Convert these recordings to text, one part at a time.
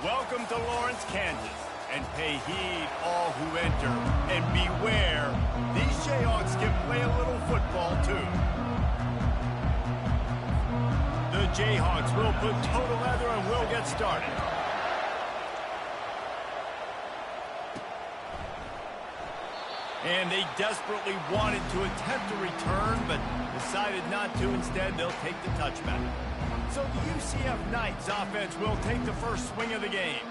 Welcome to Lawrence, Kansas, and pay heed all who enter, and beware, these Jayhawks can play a little football too. The Jayhawks will put total leather and will get started. And they desperately wanted to attempt a return, but decided not to. Instead, they'll take the touchback. So the UCF Knights offense will take the first swing of the game.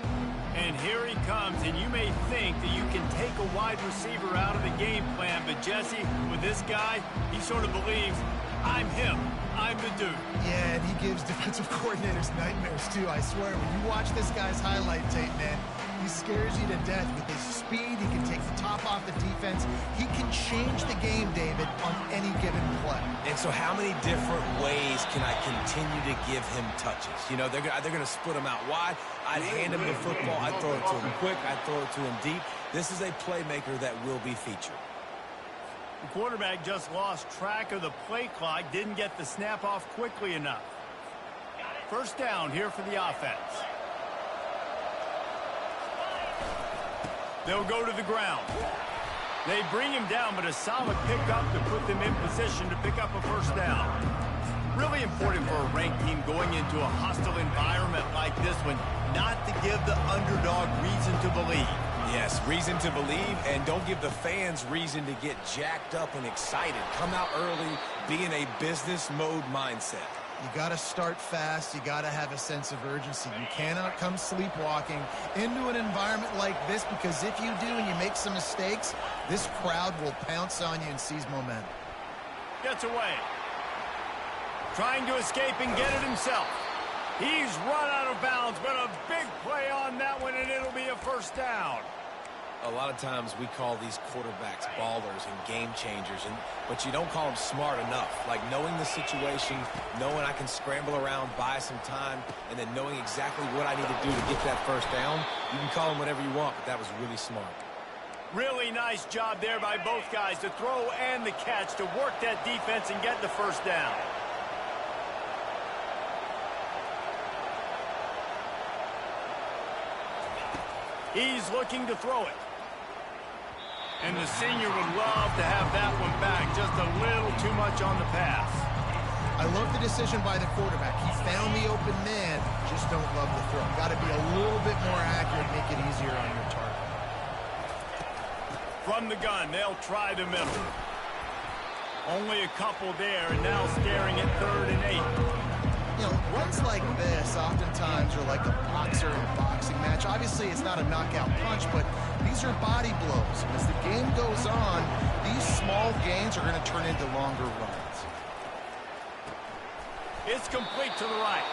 And here he comes, and you may think that you can take a wide receiver out of the game plan, but Jesse, with this guy, he sort of believes, I'm him. I'm the dude. Yeah, and he gives defensive coordinators nightmares, too. I swear, when you watch this guy's highlight tape, man, he scares you to death with his speed. He can take the top off the defense. He can change the game, David, on any given play. And so how many different ways can I continue to give him touches? You know, they're going to split him out wide. I'd hand him the football. I'd throw it to him quick. I'd throw it to him deep. This is a playmaker that will be featured. The quarterback just lost track of the play clock, didn't get the snap off quickly enough. First down here for the offense. They'll go to the ground. They bring him down, but a solid pickup to put them in position to pick up a first down. Really important for a ranked team going into a hostile environment like this one, not to give the underdog reason to believe. Yes, reason to believe, and don't give the fans reason to get jacked up and excited. Come out early, be in a business mode mindset. You got to start fast. You got to have a sense of urgency. You cannot come sleepwalking into an environment like this, because if you do and you make some mistakes, this crowd will pounce on you and seize momentum. Gets away. Trying to escape and get it himself. He's run out of bounds, but a big play on that one, and it'll be a first down. A lot of times we call these quarterbacks ballers and game changers, but you don't call them smart enough. Like knowing the situation, knowing I can scramble around, buy some time, and then knowing exactly what I need to do to get that first down. You can call them whatever you want, but that was really smart. Really nice job there by both guys to throw and the catch to work that defense and get the first down. He's looking to throw it. And the senior would love to have that one back. Just a little too much on the pass. I love the decision by the quarterback. He found the open man. Just don't love the throw. Got to be a little bit more accurate, make it easier on your target. From the gun, they'll try the middle. Only a couple there, and now staring at 3rd and 8. You know, runs like this oftentimes are like a boxer in a boxing match. Obviously, it's not a knockout punch, but these are body blows. And as the game goes on, these small gains are going to turn into longer runs. It's complete to the right.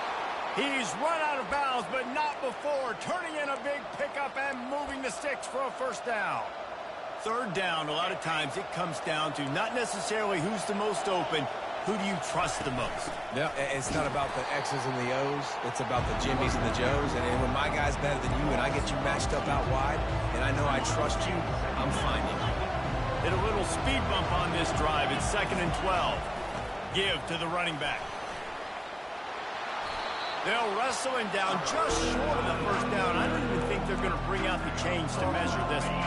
He's run out of bounds, but not before. Turning in a big pickup and moving the sticks for a first down. 3rd down, a lot of times it comes down to not necessarily who's the most open, who do you trust the most? Yeah, it's not about the X's and the O's. It's about the Jimmys and the Joes. And when my guy's better than you and I get you matched up out wide and I know I trust you, I'm finding you. Hit a little speed bump on this drive. It's 2nd and 12. Give to the running back. They'll wrestle him down just short of the first down. I don't even think they're going to bring out the chains to measure this one.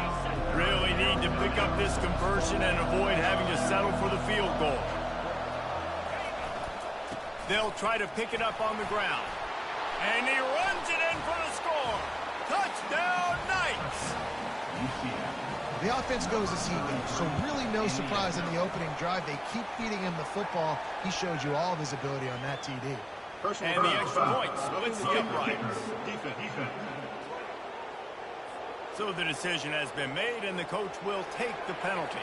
Really need to pick up this conversion and avoid having to settle for the field goal. They'll try to pick it up on the ground. And he runs it in for the score. Touchdown, Knights! The offense goes as he goes, so really no surprise in the opening drive. They keep feeding him the football. He showed you all of his ability on that TD. And the extra point splits the uprights. Defense. So the decision has been made, and the coach will take the penalty.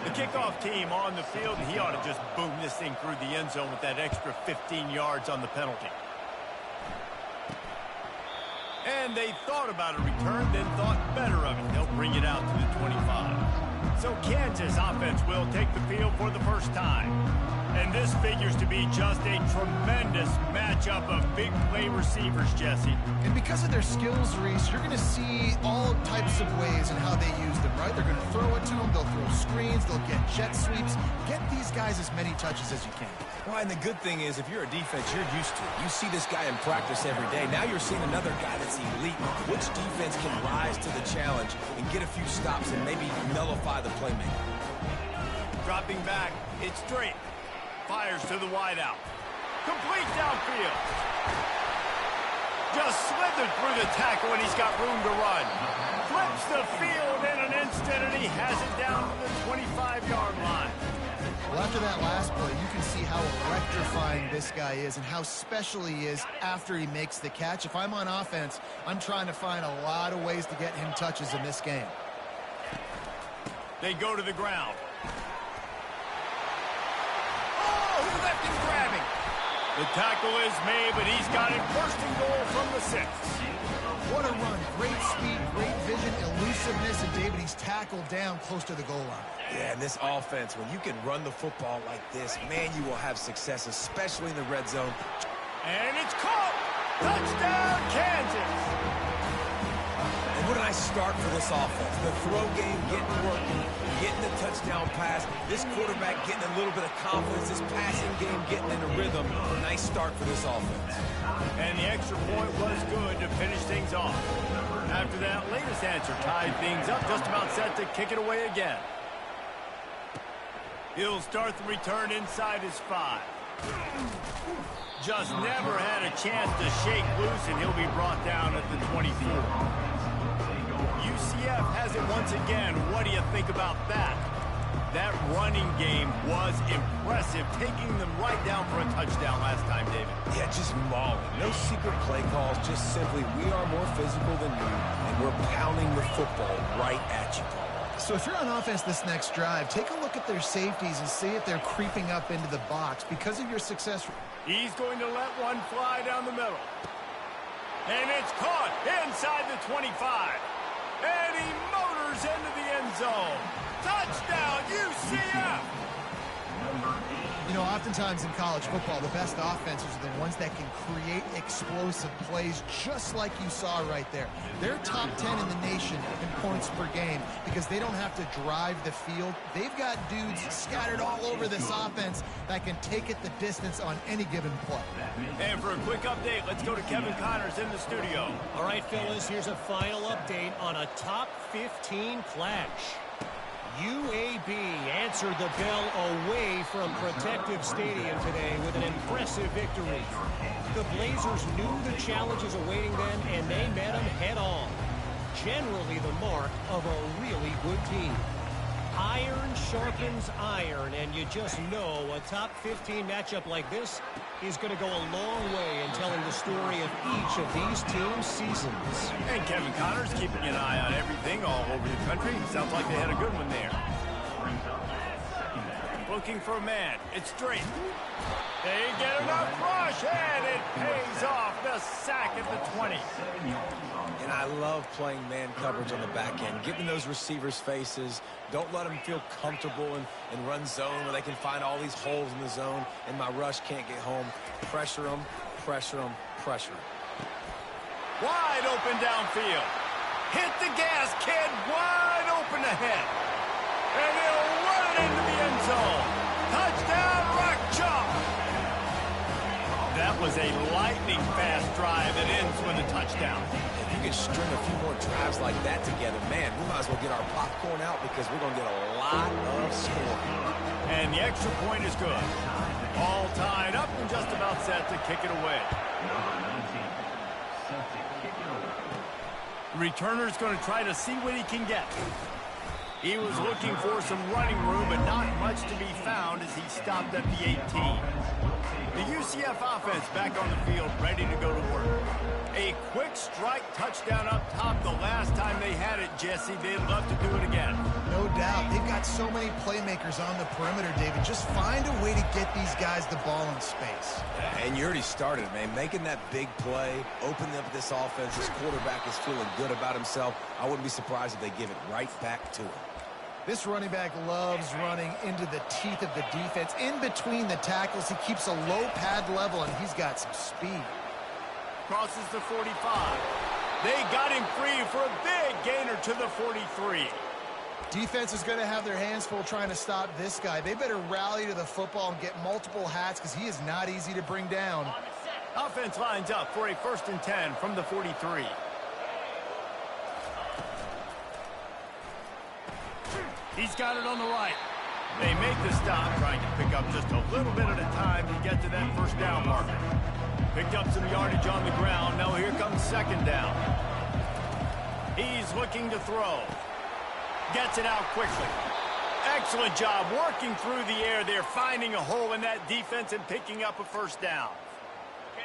The kickoff team on the field, and he ought to just boom this thing through the end zone with that extra 15 yards on the penalty. And they thought about a return, then thought better of it. They'll bring it out to the 25. So Kansas Kansas offense will take the field for the first time. And this figures to be just a tremendous matchup of big play receivers, Jesse. And because of their skills, Reese, you're going to see all types of ways in how they use them, right? They're going to throw it to them, they'll throw screens, they'll get jet sweeps. Get these guys as many touches as you can. Well, and the good thing is, if you're a defense, you're used to it. You see this guy in practice every day. Now you're seeing another guy that's elite. Which defense can rise to the challenge and get a few stops and maybe nullify the playmaker? Dropping back, it's straight. Fires to the wideout. Complete downfield. Just slithered through the tackle, and he's got room to run. Flips the field in an instant, and he has it down to the 25-yard line. Well, after that last play, you can see how electrifying this guy is and how special he is after he makes the catch. If I'm on offense, I'm trying to find a lot of ways to get him touches in this game. They go to the ground. Oh, left him grabbing. The tackle is made, but he's got it first and goal from the 6. What a run. Great speed, great vision, elusiveness, and David, he's tackled down close to the goal line. Yeah, and this offense, when you can run the football like this, man, you will have success, especially in the red zone. And it's caught. Touchdown, Kansas. And what a nice start for this offense. The throw game getting working, getting the touchdown pass. This quarterback getting a little bit of confidence. This passing game getting in a rhythm. Nice start for this offense. And the extra point was good to finish things off. After that latest answer tied things up, just about set to kick it away again. He'll start the return inside his 5. Just never had a chance to shake loose, and he'll be brought down at the 24. UCF has it once again. What do you think about that? That running game was impressive, taking them right down for a touchdown last time, David. Yeah, just mauling. No secret play calls, just simply we are more physical than you, and we're pounding the football right at you. So if you're on offense this next drive, take a look at their safeties and see if they're creeping up into the box because of your success. He's going to let one fly down the middle. And it's caught inside the 25. And he motors into the end zone. Touchdown, UCF! You know, oftentimes in college football, the best offenses are the ones that can create explosive plays just like you saw right there. They're top 10 in the nation in points per game because they don't have to drive the field. They've got dudes scattered all over this offense that can take it the distance on any given play. And for a quick update, let's go to Kevin Connors in the studio. All right, fellas, here's a final update on a top 15 clash. UAB answered the bell away from Protective Stadium today with an impressive victory. The Blazers knew the challenges awaiting them, and they met them head-on. Generally the mark of a really good team. Iron sharpens iron, and you just know a top 15 matchup like this is going to go a long way in telling the story of each of these teams' seasons. And Kevin Connors keeping an eye on everything all over the country. Sounds like they had a good one there. Looking for a man. It's straight. They get enough rush, and it pays off. The sack at the 20. And I love playing man coverage on the back end, giving those receivers faces. Don't let them feel comfortable and run zone where they can find all these holes in the zone, and my rush can't get home. Pressure them, pressure them, pressure them. Wide open downfield. Hit the gas, kid. Wide open ahead. And he'll run it into the end zone. Touchdown, Rock Chalk. That was a lightning-fast drive that ends with a touchdown. If you can string a few more drives like that together, man, we might as well get our popcorn out because we're going to get a lot of scoring. And the extra point is good. All tied up and just about set to kick it away. The returner's going to try to see what he can get. He was looking for some running room, but not much to be found as he stopped at the 18. The UCF offense back on the field, ready to go to work. A quick strike touchdown up top the last time they had it, Jesse. They'd love to do it again. No doubt. They've got so many playmakers on the perimeter, David. Just find a way to get these guys the ball in space. And you already started, man. Making that big play, opening up this offense. This quarterback is feeling good about himself. I wouldn't be surprised if they give it right back to him. This running back loves running into the teeth of the defense. In between the tackles, he keeps a low pad level, and he's got some speed. Crosses the 45. They got him free for a big gainer to the 43. Defense is going to have their hands full trying to stop this guy. They better rally to the football and get multiple hats because he is not easy to bring down. Offense lines up for a 1st and 10 from the 43. He's got it on the right. They make the stop, trying to pick up just a little bit at a time to get to that 1st down marker. Picked up some yardage on the ground. Now here comes 2nd down. He's looking to throw. Gets it out quickly. Excellent job working through the air there, finding a hole in that defense and picking up a 1st down.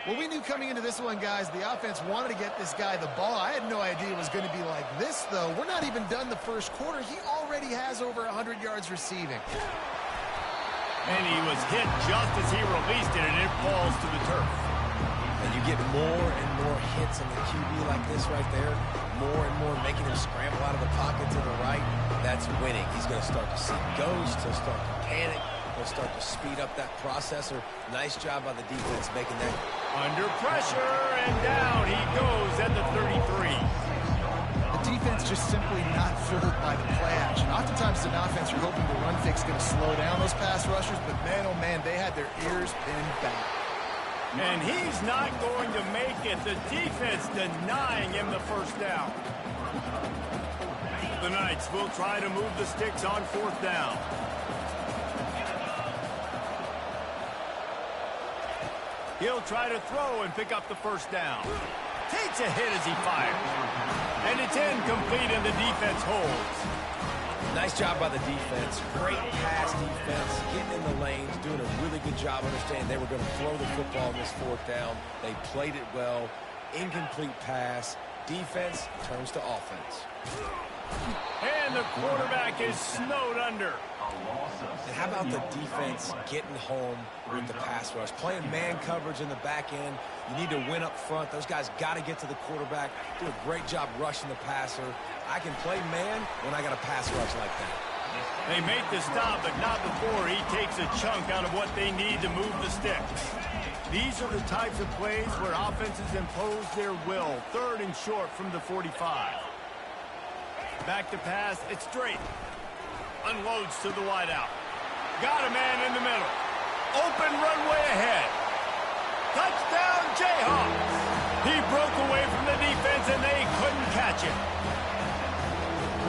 Well, we knew coming into this one, guys, the offense wanted to get this guy the ball. I had no idea it was going to be like this, though. We're not even done the 1st quarter. He already has over 100 yards receiving. And he was hit just as he released it, and it falls to the turf. And you get more and more hits on the QB like this right there. More and more making him scramble out of the pocket to the right. That's winning. He's going to start to see ghosts. He'll start to panic. He'll start to speed up that processor. Nice job by the defense making that. Under pressure, and down he goes at the 33. The defense just simply not fooled by the play action. Oftentimes, an offense you're hoping the run fix is going to slow down those pass rushers, but man, oh man, they had their ears pinned back. And he's not going to make it. The defense denying him the 1st down. The Knights will try to move the sticks on 4th down. He'll try to throw and pick up the 1st down. Takes a hit as he fires. And it's incomplete, and the defense holds. Nice job by the defense. Great pass defense, getting in the lanes, doing a really good job understanding they were going to throw the football on this 4th down. They played it well. Incomplete pass. Defense turns to offense. And the quarterback is snowed under. And how about the defense getting home with the pass rush? Playing man coverage in the back end. You need to win up front. Those guys got to get to the quarterback. Do a great job rushing the passer. I can play man when I got a pass rush like that. They make the stop, but not before he takes a chunk out of what they need to move the sticks. These are the types of plays where offenses impose their will. 3rd and short from the 45. Back to pass. It's straight. Unloads to the wideout. Got a man in the middle. Open runway ahead. Touchdown, Jayhawks. He broke away from the defense, and they couldn't catch him.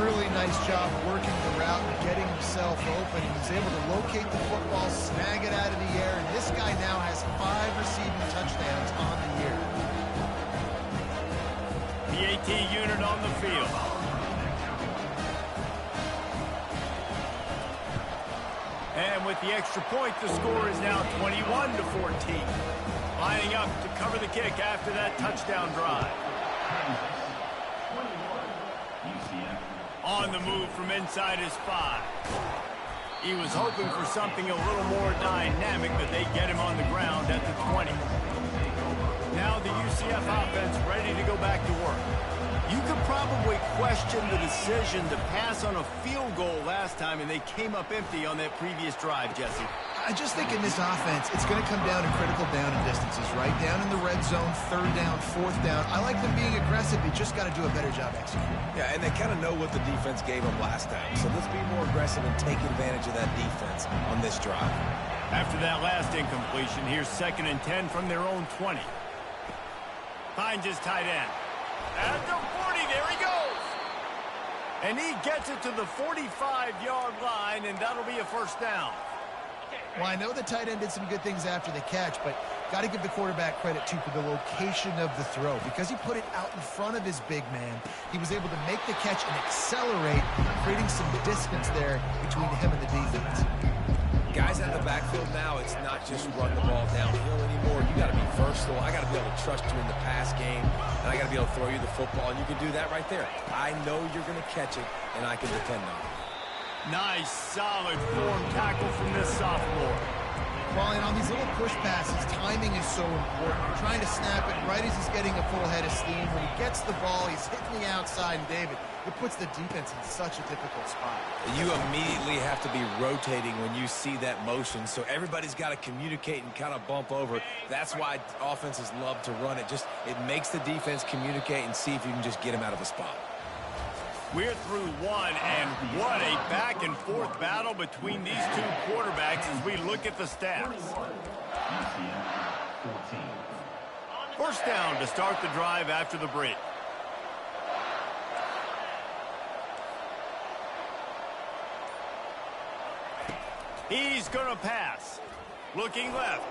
Really nice job working the route and getting himself open. He was able to locate the football, snag it out of the air, and this guy now has 5 receiving touchdowns on the year. PAT unit on the field. And with the extra point, the score is now 21-14. Lining up to cover the kick after that touchdown drive. On the move from inside his 5. He was hoping for something a little more dynamic, but they get him on the ground at the 20. Now the UCF offense ready to go back to work. You could probably question the decision to pass on a field goal last time, and they came up empty on that previous drive, Jesse. I just think in this offense, it's going to come down to critical down and distances, right? Down in the red zone, 3rd down, 4th down. I like them being aggressive. They just got to do a better job executing. Yeah, and they kind of know what the defense gave them last time. So let's be more aggressive and take advantage of that defense on this drive. After that last incompletion, here's 2nd and 10 from their own 20. Finds his tight end. At the 40, there he goes. And he gets it to the 45-yard line, and that'll be a 1st down. Well, I know the tight end did some good things after the catch, but got to give the quarterback credit, too, for the location of the throw. Because he put it out in front of his big man, he was able to make the catch and accelerate, creating some distance there between him and the defense. Guys out of the backfield now, it's not just run the ball downhill anymore. You got to be versatile. I got to be able to trust you in the pass game, and I got to be able to throw you the football, and you can do that right there. I know you're going to catch it, and I can depend on it. Nice, solid form tackle from this sophomore. Well, and on these little push passes, timing is so important. You're trying to snap it right as he's getting a full head of steam. When he gets the ball, he's hitting the outside, and David, it puts the defense in such a difficult spot. You immediately have to be rotating when you see that motion, so everybody's got to communicate and kind of bump over. That's why offenses love to run it. It makes the defense communicate and see if you can just get him out of a spot. We're through one, and what a back-and-forth battle between these two quarterbacks as we look at the stats. First down to start the drive after the break. He's going to pass. Looking left.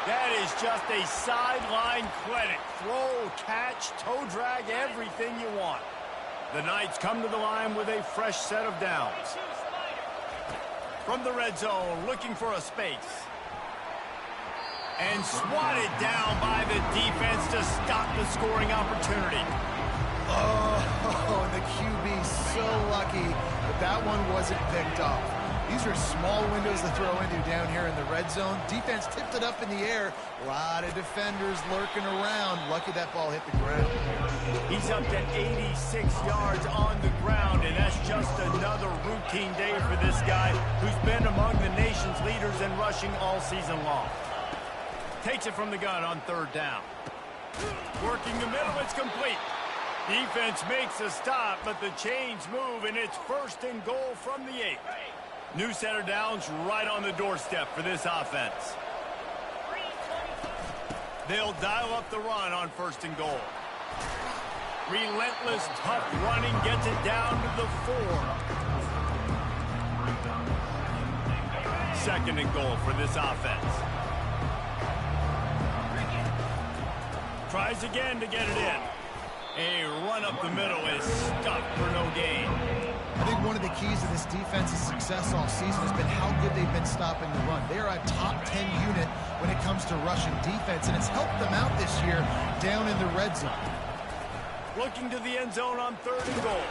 That is just a sideline clinic. Throw, catch, toe drag, everything you want. The Knights come to the line with a fresh set of downs. From the red zone, looking for a space. And swatted down by the defense to stop the scoring opportunity. Oh, and the QB so lucky that that one wasn't picked up. These are small windows to throw into down here in the red zone. Defense tipped it up in the air. A lot of defenders lurking around. Lucky that ball hit the ground. He's up to 86 yards on the ground, and that's just another routine day for this guy who's been among the nation's leaders in rushing all season long. Takes it from the gun on third down. Working the middle, it's complete. Defense makes a stop, but the chains move, and it's first and goal from the 8. New set of downs right on the doorstep for this offense. They'll dial up the run on first and goal. Relentless, tough running gets it down to the 4. Second and goal for this offense. Tries again to get it in. A run up the middle is stuffed for no gain. I think one of the keys to this defense's success all season has been how good they've been stopping the run. They are a top 10 unit when it comes to rushing defense, and it's helped them out this year down in the red zone. Looking to the end zone on third and goal.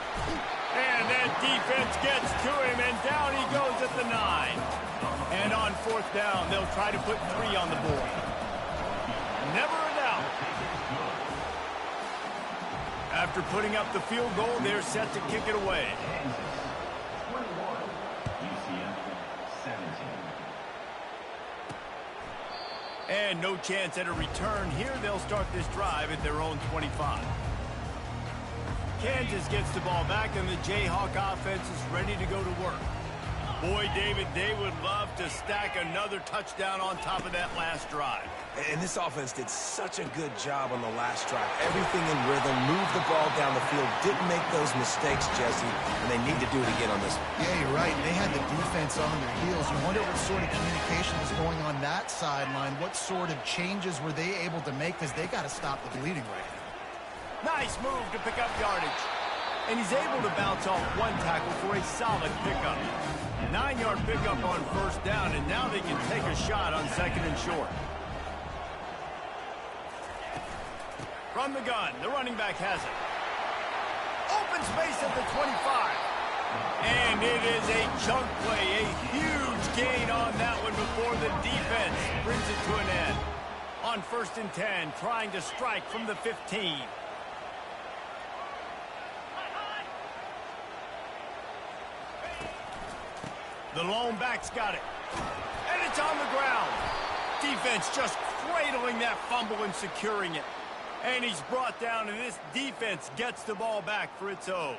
And that defense gets to him, and down he goes at the 9. And on fourth down, they'll try to put 3 on the board. Never a doubt. After putting up the field goal, they're set to kick it away. And no chance at a return here. They'll start this drive at their own 25. Kansas gets the ball back, and the Jayhawk offense is ready to go to work. Boy, David, they would love to stack another touchdown on top of that last drive. And this offense did such a good job on the last drive. Everything in rhythm, moved the ball down the field, didn't make those mistakes, Jesse, and they need to do it again on this one. Yeah, you're right. They had the defense on their heels. You wonder what sort of communication was going on that sideline. What sort of changes were they able to make, because they got to stop the bleeding right now. Nice move to pick up yardage. And he's able to bounce off one tackle for a solid pickup. 9-yard pickup on first down, and now they can take a shot on second and short. From the gun, the running back has it. Open space at the 25. And it is a chunk play, a huge gain on that one before the defense brings it to an end. On first and 10, trying to strike from the 15. The lone back's got it. And it's on the ground. Defense just cradling that fumble and securing it. And he's brought down, and this defense gets the ball back for its own.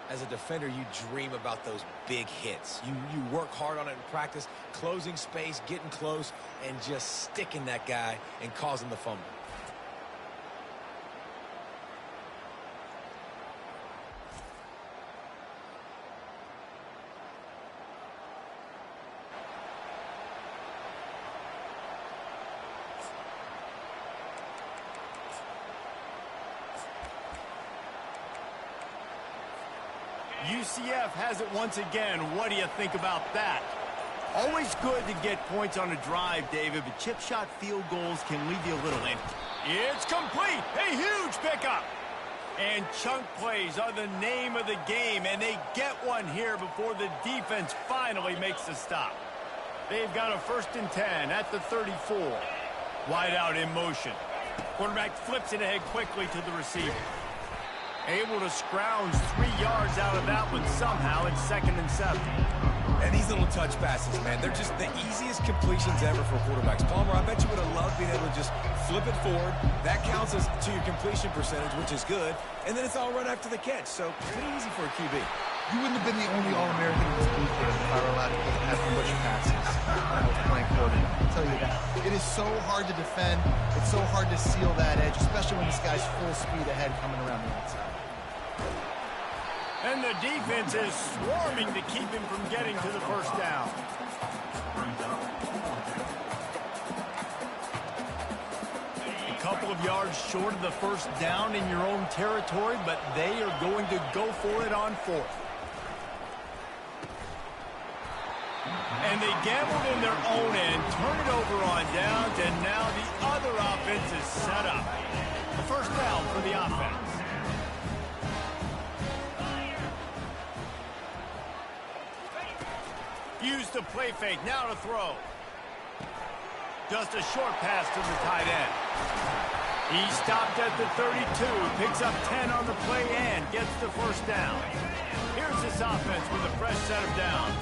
As a defender, you dream about those big hits. You work hard on it in practice, closing space, getting close, and just sticking that guy and causing the fumble. UCF has it once again. What do you think about that? Always good to get points on a drive, David, but chip shot field goals can leave you a little empty. It's complete. A huge pickup. And chunk plays are the name of the game, and they get one here before the defense finally makes the stop. They've got a first and 10 at the 34. Wide out in motion. Quarterback flips it ahead quickly to the receiver. Able to scrounge 3 yards out of that one somehow in 2nd and 7. And these little touch passes, man, they're just the easiest completions ever for quarterbacks. Palmer, I bet you would have loved being able to just flip it forward. That counts as to your completion percentage, which is good. And then it's all right after the catch. So pretty easy for a QB. You wouldn't have been the only All-American in this booth game if I were allowed to have push passes when I was playing quarterback. I'll tell you that. It is so hard to defend. It's so hard to seal that edge, especially when this guy's full speed ahead coming around the outside. And the defense is swarming to keep him from getting to the first down. A couple of yards short of the first down in your own territory, but they are going to go for it on 4th. And they gambled in their own end, turn it over on downs, and now the other offense is set up. A first down for the offense. Use the play fake, now to throw. Just a short pass to the tight end. He stopped at the 32, picks up 10 on the play and gets the first down. Here's this offense with a fresh set of downs.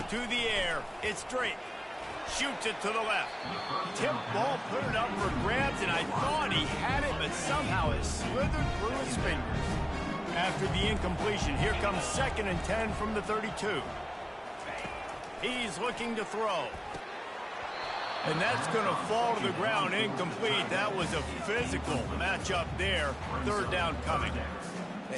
To the air, it's Drake. Shoots it to the left. Tip ball, put it up for grabs, and I thought he had it, but somehow it slithered through his fingers. After the incompletion, here comes 2nd and 10 from the 32. He's looking to throw. And that's going to fall to the ground incomplete. That was a physical matchup there. 3rd down coming.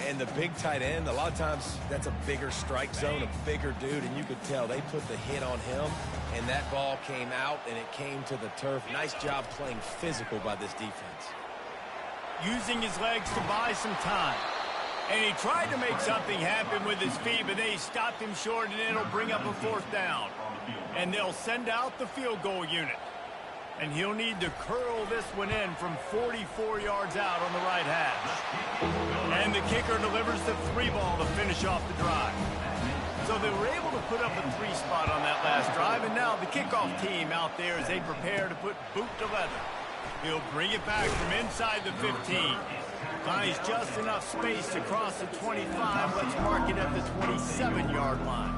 And the big tight end, a lot of times that's a bigger strike zone, a bigger dude, and you could tell they put the hit on him, and that ball came out, and it came to the turf. Nice job playing physical by this defense. Using his legs to buy some time. And he tried to make something happen with his feet, but they stopped him short, and it'll bring up a 4th down. And they'll send out the field goal unit. And he'll need to curl this one in from 44 yards out on the right hash. And the kicker delivers the 3 ball to finish off the drive. So they were able to put up a 3 spot on that last drive, and now the kickoff team out there as they prepare to put boot to leather. He'll bring it back from inside the 15. Finds just enough space to cross the 25. Let's mark it at the 27-yard line.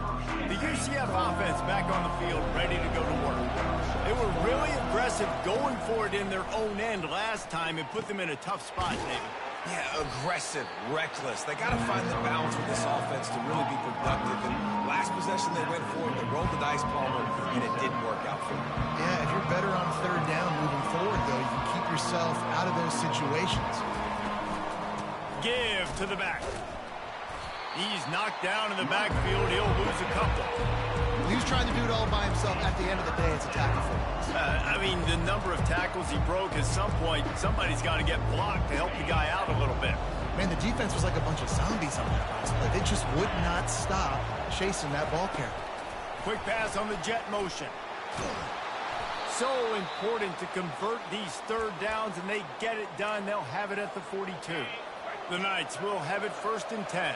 The UCF offense back on the field, ready to go to work. They were really aggressive going for it in their own end last time and put them in a tough spot, David. Yeah, aggressive, reckless. They got to find the balance with this offense to really be productive. And last possession they went for it, they rolled the dice, Palmer, and it didn't work out for them. Yeah, if you're better on 3rd down moving forward, though, you can keep yourself out of those situations. Give to the back. He's knocked down in the backfield. He'll lose a couple. He was trying to do it all by himself. At the end of the day, it's a tackle for him. I mean, the number of tackles he broke, at some point, somebody's got to get blocked to help the guy out a little bit. Man, the defense was like a bunch of zombies on that last play. They just would not stop chasing that ball carrier. Quick pass on the jet motion. So important to convert these 3rd downs, and they get it done. They'll have it at the 42. The Knights will have it 1st and 10.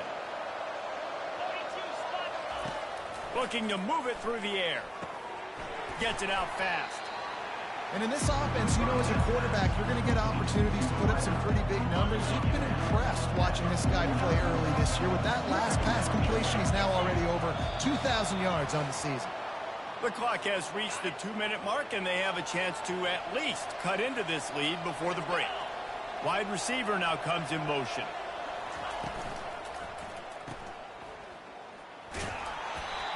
Looking to move it through the air. Gets it out fast. And in this offense, you know, as a quarterback, you're going to get opportunities to put up some pretty big numbers. You've been impressed watching this guy play early this year. With that last pass completion, he's now already over 2,000 yards on the season. The clock has reached the 2-minute mark, and they have a chance to at least cut into this lead before the break. Wide receiver now comes in motion.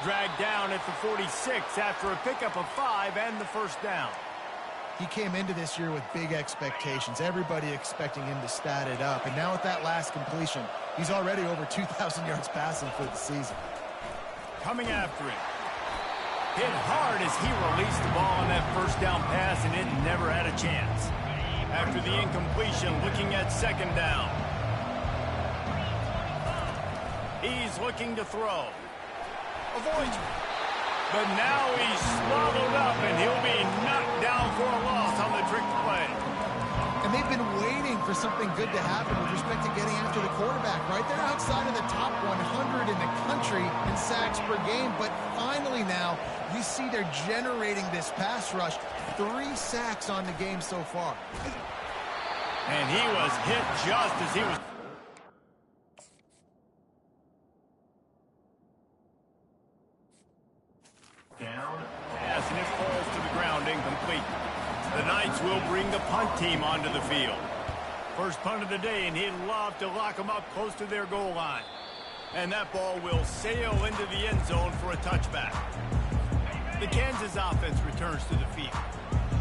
Dragged down at the 46 after a pickup of 5 and the first down. He came into this year with big expectations. Everybody expecting him to stat it up. And now with that last completion, he's already over 2,000 yards passing for the season. Coming after him. Hit hard as he released the ball on that first down pass, and it never had a chance. After the incompletion, looking at 2nd down. He's looking to throw. Avoids it. But now he's swallowed up, and he'll be knocked down for a loss on the trick play. And they've been waiting for something good to happen with respect to getting after the quarterback, right? They're outside of the top 100 in the country in sacks per game, but finally now we see they're generating this pass rush. 3 sacks on the game so far. And he was hit just as he was... down. Yes, and it falls to the ground, incomplete. The Knights will bring the punt team onto the field. First punt of the day, and he'd love to lock them up close to their goal line. And that ball will sail into the end zone for a touchback. The Kansas offense returns to the field.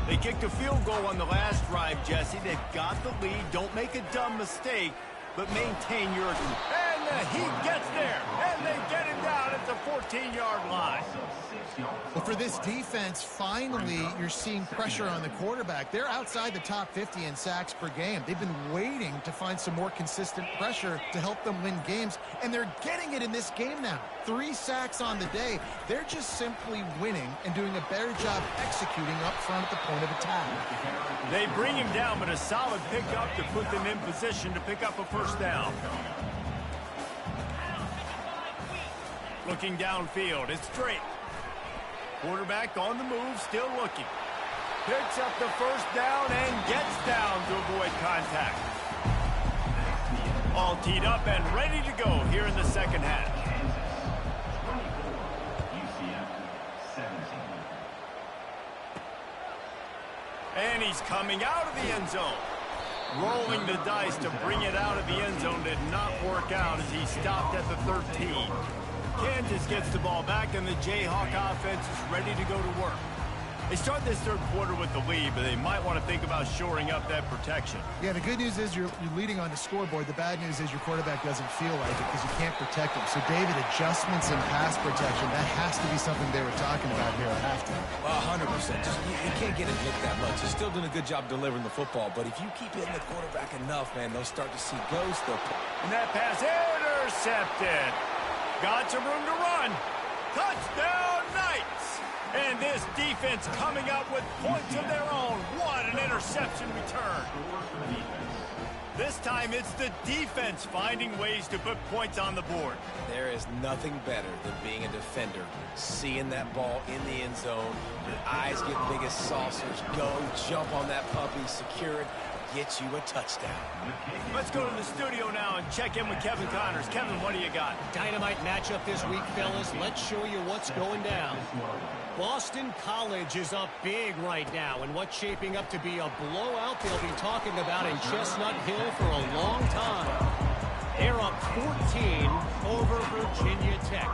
They kicked a field goal on the last drive, Jesse. They've got the lead. Don't make a dumb mistake, but maintain your... And he gets there, and they get him down at the 14-yard line. Well, for this defense, finally, you're seeing pressure on the quarterback. They're outside the top 50 in sacks per game. They've been waiting to find some more consistent pressure to help them win games, and they're getting it in this game now. 3 sacks on the day. They're just simply winning and doing a better job executing up front at the point of attack. They bring him down, but a solid pickup to put them in position to pick up a first down. Looking downfield, it's straight. Quarterback on the move, still looking. Picks up the first down and gets down to avoid contact. All teed up and ready to go here in the second half. And he's coming out of the end zone. Rolling the dice to bring it out of the end zone did not work out as he stopped at the 13. Kansas gets the ball back, and the Jayhawk offense is ready to go to work. They start this third quarter with the lead, but they might want to think about shoring up that protection. Yeah, the good news is you're leading on the scoreboard. The bad news is your quarterback doesn't feel like it because you can't protect him. So, David, adjustments in pass protection, that has to be something they were talking about here at halftime. 100%. You can't get him hit that much. He's still doing a good job delivering the football, but if you keep hitting the quarterback enough, man, they'll start to see ghosts. And that pass intercepted. Got some room to run. Touchdown, Knights! And this defense coming up with points of their own. What an interception return. This time it's the defense finding ways to put points on the board. There is nothing better than being a defender, seeing that ball in the end zone, your eyes get big as saucers, go, jump on that puppy, secure it, get you a touchdown. Let's go to the studio now and check in with Kevin Connors. Kevin, what do you got? Dynamite matchup this week, fellas. Let's show you what's going down. Boston College is up big right now, and what's shaping up to be a blowout they'll be talking about in Chestnut Hill for a long time. They're up 14 over Virginia Tech.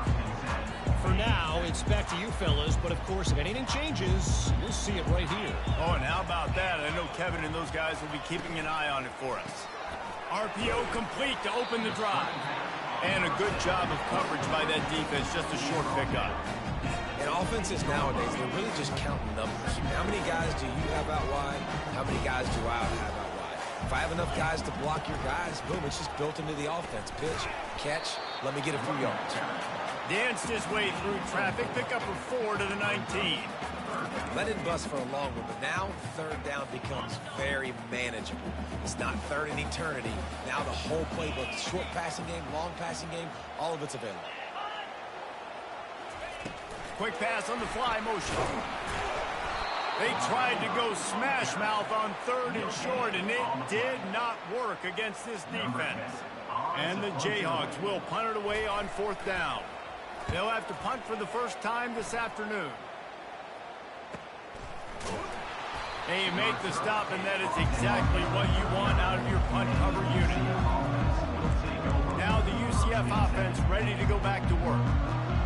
For now, it's back to you fellas, but of course, if anything changes, you'll see it right here. Oh, and how about that? I know Kevin and those guys will be keeping an eye on it for us. RPO complete to open the drive. And a good job of coverage by that defense, just a short pickup. And offenses nowadays, they're really just counting numbers. How many guys do you have out wide? How many guys do I have out wide? If I have enough guys to block your guys, boom, it's just built into the offense. Pitch, catch, let me get a few yards. Danced his way through traffic, pick up a 4 to the 19. Let it bust for a long one, but now third down becomes very manageable. It's not third in eternity. Now the whole playbook, short passing game, long passing game, all of it's available. Quick pass on the fly motion. They tried to go smash mouth on third and short, and it did not work against this defense. And the Jayhawks will punt it away on fourth down. They'll have to punt for the first time this afternoon. They make the stop, and that is exactly what you want out of your punt cover unit. Now the UCF offense ready to go back to work.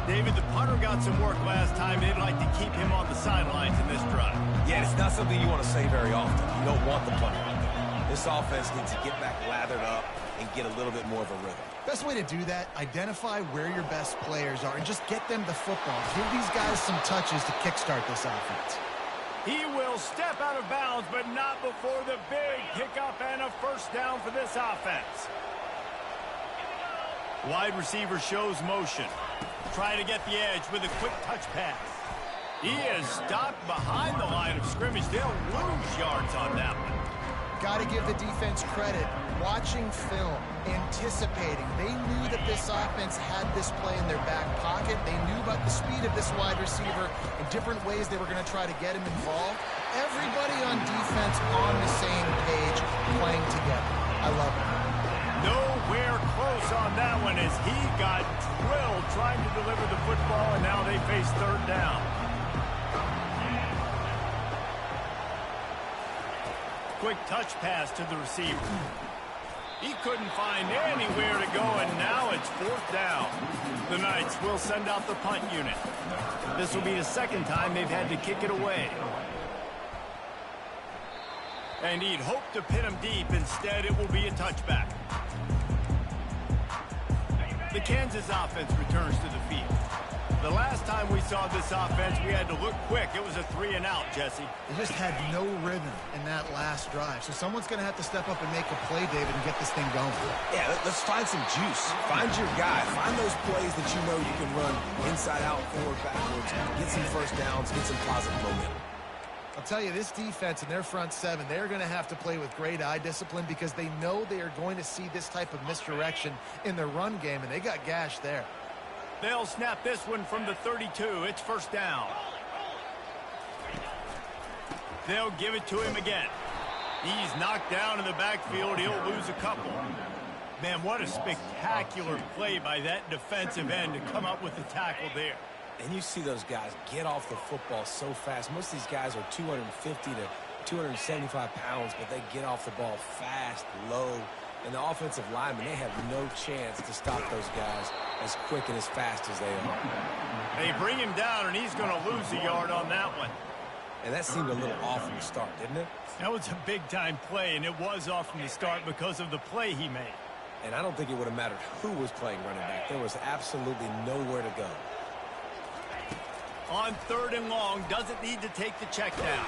David, the punter got some work last time. They'd like to keep him on the sidelines in this drive. Yeah, it's not something you want to say very often. You don't want the punter out there. This offense needs to get back lathered up and get a little bit more of a rhythm. Best way to do that, identify where your best players are and just get them the football. Give these guys some touches to kickstart this offense. He will step out of bounds, but not before the big pickup and a first down for this offense. Wide receiver shows motion. Try to get the edge with a quick touch pass. He is stopped behind the line of scrimmage. They'll lose yards on that one. Got to give the defense credit. Watching film, anticipating. They knew that this offense had this play in their back pocket. They knew about the speed of this wide receiver and different ways they were going to try to get him involved. Everybody on defense on the same page, playing together. I love it. Nowhere close on that one as he got drilled trying to deliver the football, and now they face third down. Quick touch pass to the receiver. He couldn't find anywhere to go, and now it's fourth down. The Knights will send out the punt unit. This will be the second time they've had to kick it away. And he'd hoped to pin him deep. Instead, it will be a touchback. The Kansas offense returns to the field. The last time we saw this offense, we had to look quick. It was a 3-and-out, Jesse. They just had no rhythm in that last drive. So someone's going to have to step up and make a play, David, and get this thing going. Yeah, let's find some juice. Find your guy. Find those plays that you know you can run inside out, forward, backwards. Get some first downs. Get some positive momentum. I'll tell you, this defense and their front seven, they're going to have to play with great eye discipline because they know they are going to see this type of misdirection in their run game, and they got gashed there. They'll snap this one from the 32. It's first down. They'll give it to him again. He's knocked down in the backfield. He'll lose a couple. Man, what a spectacular play by that defensive end to come up with the tackle there. And you see those guys get off the football so fast. Most of these guys are 250 to 275 pounds, but they get off the ball fast, low. And the offensive linemen, they have no chance to stop those guys as quick and as fast as they are. They bring him down, and he's going to lose a yard on that one. And that seemed a little off from the start, didn't it? That was a big-time play, and it was off from the start because of the play he made. And I don't think it would have mattered who was playing running back. There was absolutely nowhere to go. On third and long, doesn't need to take the check down.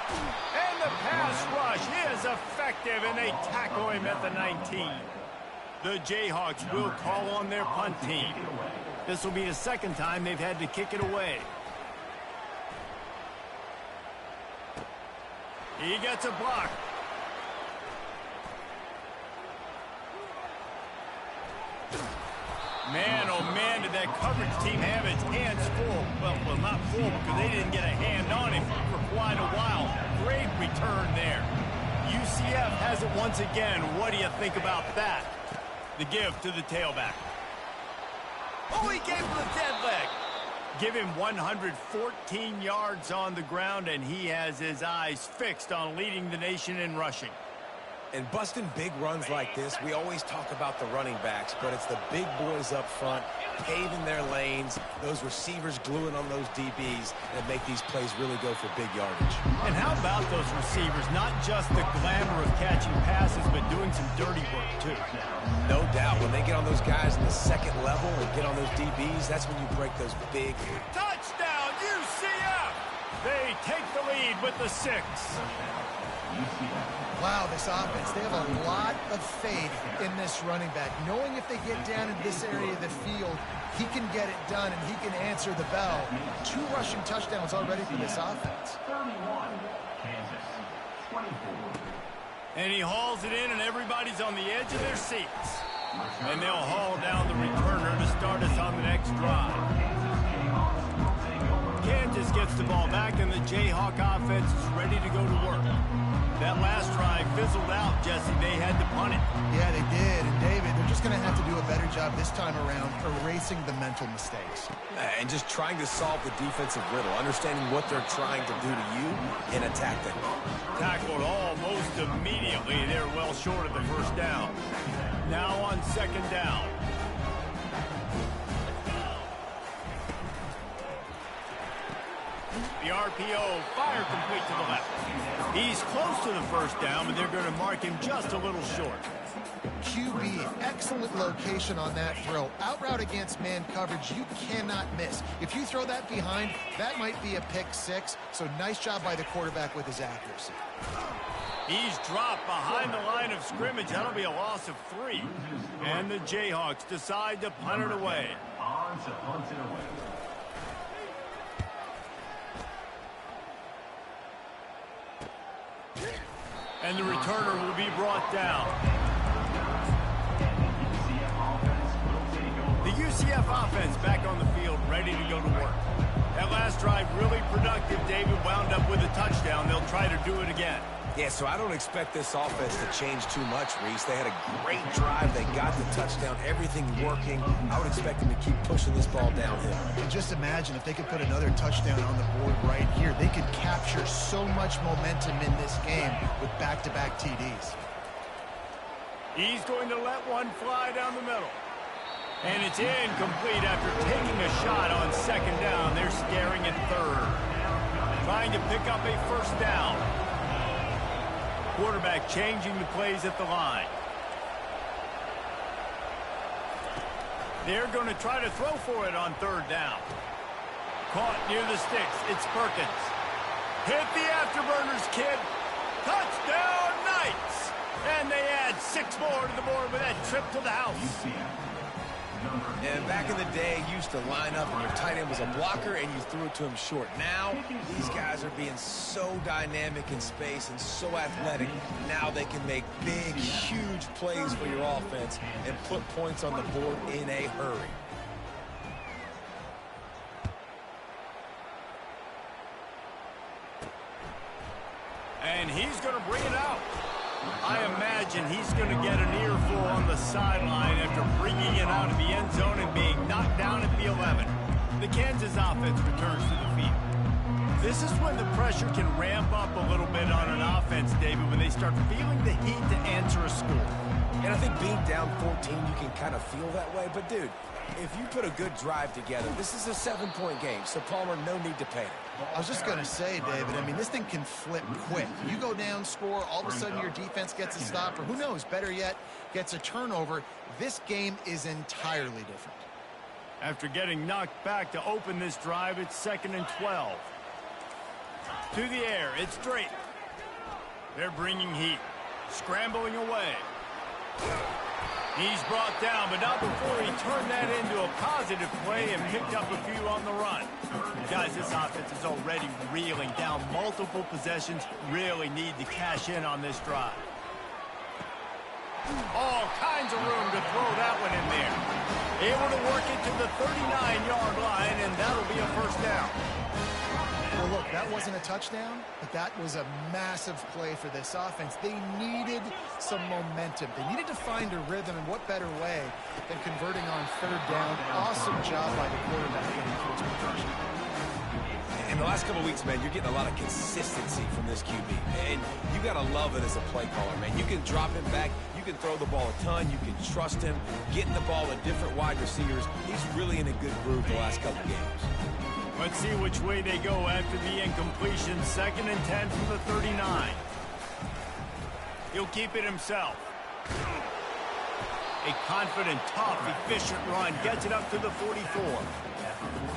And the pass rush is effective, and they tackle him at the 19. The Jayhawks will call on their punt team. This will be the second time they've had to kick it away. He gets a block. Man, oh man, did that coverage team have its hands full. Well, not full because they didn't get a hand on him for quite a while. Great return there. UCF has it once again. What do you think about that? The give to the tailback. Oh, he gave him the dead leg. Give him 114 yards on the ground, and he has his eyes fixed on leading the nation in rushing. And busting big runs like this, we always talk about the running backs, but it's the big boys up front, paving their lanes, those receivers gluing on those DBs that make these plays really go for big yardage. And how about those receivers? Not just the glamour of catching passes, but doing some dirty work, too. No doubt. When they get on those guys in the second level and get on those DBs, that's when you break those big... Touchdown, UCF! They take the lead with the 6. Wow, this offense, they have a lot of faith in this running back. Knowing if they get down in this area of the field, he can get it done and he can answer the bell. 2 rushing touchdowns already for this offense. 31, Kansas, 24. And he hauls it in, and everybody's on the edge of their seats. And they'll haul down the returner to start us on the next drive. Kansas gets the ball back, and the Jayhawk offense is ready to go to work. That last drive fizzled out, Jesse. They had to punt it. Yeah, they did. And David, they're just going to have to do a better job this time around erasing the mental mistakes. And just trying to solve the defensive riddle, understanding what they're trying to do to you and attack them. Tackled almost immediately. They're well short of the first down. Now on second down. The RPO, fire complete to the left. He's close to the first down, but they're going to mark him just a little short. QB, excellent location on that throw. Out route against man coverage, you cannot miss. If you throw that behind, that might be a pick 6. So nice job by the quarterback with his accuracy. He's dropped behind the line of scrimmage. That'll be a loss of 3. And the Jayhawks decide to punt it away. On to punt it away. And the returner will be brought down. The UCF offense back on the field, ready to go to work. That last drive really productive. perspective, David wound up with a touchdown. They'll try to do it again. Yeah, so I don't expect this offense to change too much, Reese. They had a great drive. They got the touchdown, everything working. I would expect them to keep pushing this ball downhill. And just imagine if they could put another touchdown on the board right here. They could capture so much momentum in this game with back-to-back TDs. He's going to let one fly down the middle. And it's incomplete after taking a shot on second down. They're scaring at third. Trying to pick up a first down. Quarterback changing the plays at the line. They're going to try to throw for it on third down. Caught near the sticks. It's Perkins. Hit the afterburners, kid. Touchdown, Knights. And they add 6 more to the board with that trip to the house. And back in the day, you used to line up and your tight end was a blocker and you threw it to him short. Now, these guys are being so dynamic in space and so athletic. Now they can make big, huge plays for your offense and put points on the board in a hurry. And he's going to bring it out. I imagine he's going to get an earful on the sideline after bringing it out of the end zone and being knocked down at the 11. The Kansas offense returns to the field. This is when the pressure can ramp up a little bit on an offense, David, when they start feeling the heat to answer a score. And I think being down 14, you can kind of feel that way. But, dude, if you put a good drive together, this is a 7-point game, so Palmer, no need to panic. I was just going to say, David, I mean, this thing can flip quick. You go down, score, all of a sudden your defense gets a stop, or who knows, better yet, gets a turnover. This game is entirely different. After getting knocked back to open this drive, it's 2nd and 12. To the air, it's Drake. They're bringing heat. Scrambling away. He's brought down, but not before he turned that into a positive play and picked up a few on the run. Guys, this offense is already reeling down multiple possessions. Really need to cash in on this drive. All kinds of room to throw that one in there. Able to work it to the 39-yard line, and that'll be a first down. Well, look, that wasn't a touchdown, but that was a massive play for this offense. They needed some momentum. They needed to find a rhythm, and what better way than converting on third down. Awesome job by the quarterback getting towards progression. In the last couple of weeks, man, you're getting a lot of consistency from this QB. And you got to love it as a play caller, man. You can drop him back. You can throw the ball a ton. You can trust him. Getting the ball to different wide receivers. He's really in a good groove the last couple of games. Let's see which way they go after the incompletion. 2nd and 10 from the 39. He'll keep it himself. A confident, tough, efficient run. Gets it up to the 44.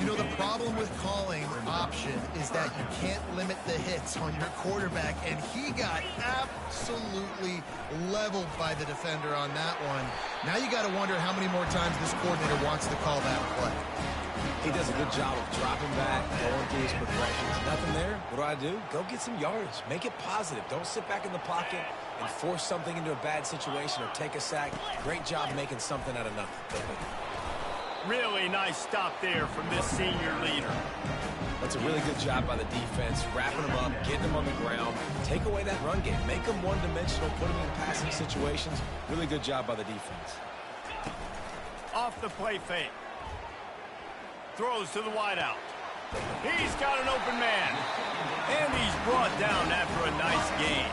You know, the problem with calling option is that you can't limit the hits on your quarterback, and he got absolutely leveled by the defender on that one. Now you got to wonder how many more times this coordinator wants to call that play. He does a good job of dropping back, going through his progressions. Nothing there. What do? Go get some yardage. Make it positive. Don't sit back in the pocket and force something into a bad situation or take a sack. Great job making something out of nothing. Really nice stop there from this senior leader. That's a really good job by the defense, wrapping them up, getting them on the ground. Take away that run game. Make them one-dimensional, put them in passing situations. Really good job by the defense. Off the play fake. Throws to the wideout. He's got an open man. And he's brought down after a nice gain.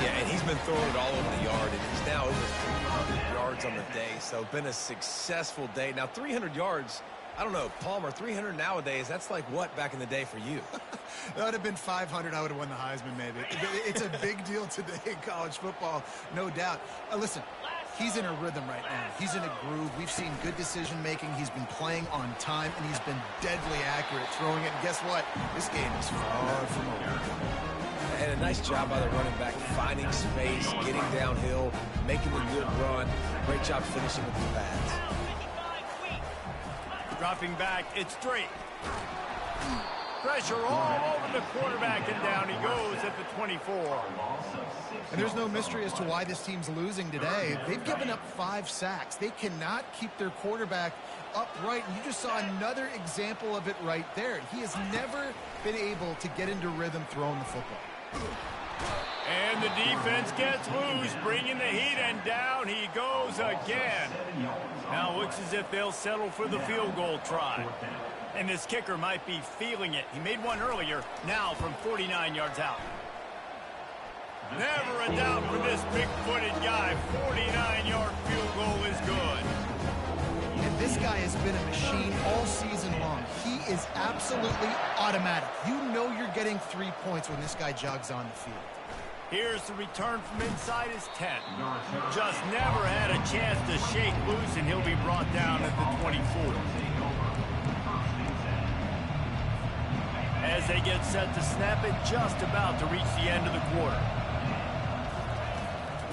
Yeah, and he's been throwing it all over the yard, and he's now over 300 yards on the day. So been a successful day. Now, 300 yards, I don't know, Palmer, 300 nowadays, that's like what back in the day for you? That would have been 500. I would have won the Heisman, maybe. It's a big deal today in college football, no doubt. Listen, he's in a rhythm right now. He's in a groove. We've seen good decision-making. He's been playing on time, and he's been deadly accurate throwing it. And guess what? This game is far from over. And a nice job by the running back, finding space, getting downhill, making a good run. Great job finishing with the pads. Dropping back, it's Drake. Pressure all over the quarterback, and down he goes at the 24. And there's no mystery as to why this team's losing today. They've given up 5 sacks. They cannot keep their quarterback upright. And you just saw another example of it right there. He has never been able to get into rhythm throwing the football. And the defense gets loose, bringing the heat, and down he goes again. Now it looks as if they'll settle for the field goal try. And this kicker might be feeling it. He made one earlier, now from 49 yards out. Never a doubt for this big-footed guy. 49-yard field goal is good. And this guy has been a machine all season long. He is absolutely automatic. You know you're getting 3 points when this guy jogs on the field. Here's the return from inside his 10. Just never had a chance to shake loose, and he'll be brought down at the 24. As they get set to snap it, just about to reach the end of the quarter.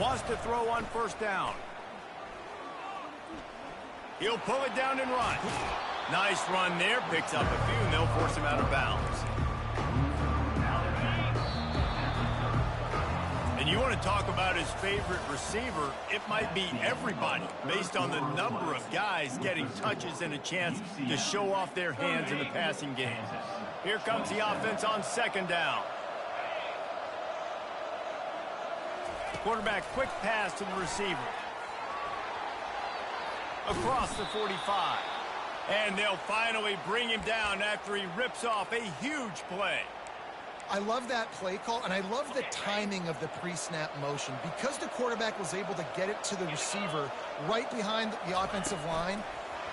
Wants to throw on first down. He'll pull it down and run. Nice run there. Picks up a few, and they'll force him out of bounds. And you want to talk about his favorite receiver, it might be everybody, based on the number of guys getting touches and a chance to show off their hands in the passing game. Here comes the offense on second down. Quarterback, quick pass to the receiver. Across the 45. And they'll finally bring him down after he rips off a huge play. I love that play call, and I love the timing of the pre-snap motion. Because the quarterback was able to get it to the receiver right behind the offensive line,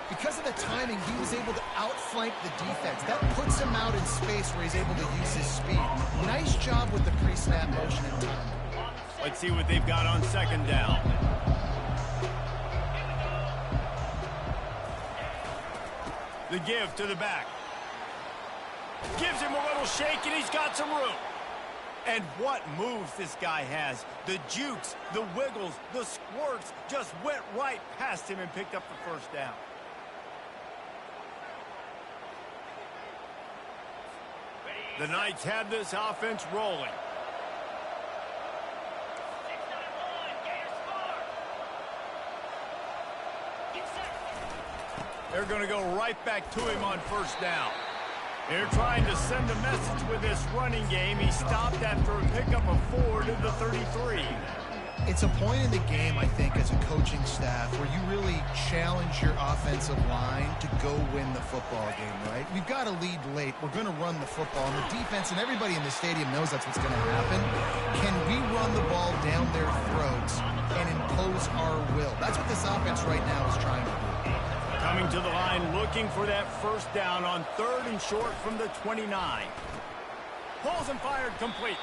because of the timing, he was able to outflank the defense. That puts him out in space where he's able to use his speed. Nice job with the pre-snap motion and timing. Let's see what they've got on second down. The give to the back. Gives him a little shake, and he's got some room. And what moves this guy has. The jukes, the wiggles, the squirts just went right past him and picked up the first down. The Knights have this offense rolling. They're going to go right back to him on first down. They're trying to send a message with this running game. He stopped after a pickup of 4 to the 33. It's a point in the game, I think, as a coaching staff where you really challenge your offensive line to go win the football game, right? We've got to lead late. We're going to run the football. And the defense and everybody in the stadium knows that's what's going to happen. Can we run the ball down their throats and impose our will? That's what this offense right now is trying to do. Coming to the line, looking for that first down on 3rd and short from the 29. Pulls and fired complete.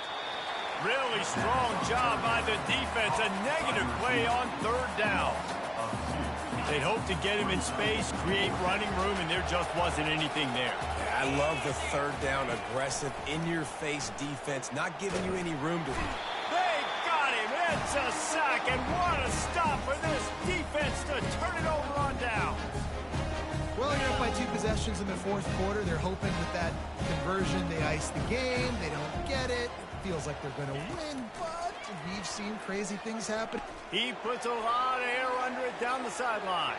Really strong job by the defense. A negative play on 3rd down. They'd hope to get him in space, create running room, and there just wasn't anything there. Yeah, I love the 3rd down, aggressive, in-your-face defense, not giving you any room to... They got him. It's a sack, and what a stop for this defense to turn it over on down. Well, you're up by 2 possessions in the 4th quarter. They're hoping with that conversion they ice the game. They don't get it. It feels like they're going to win, but we've seen crazy things happen. He puts a lot of air under it down the sideline.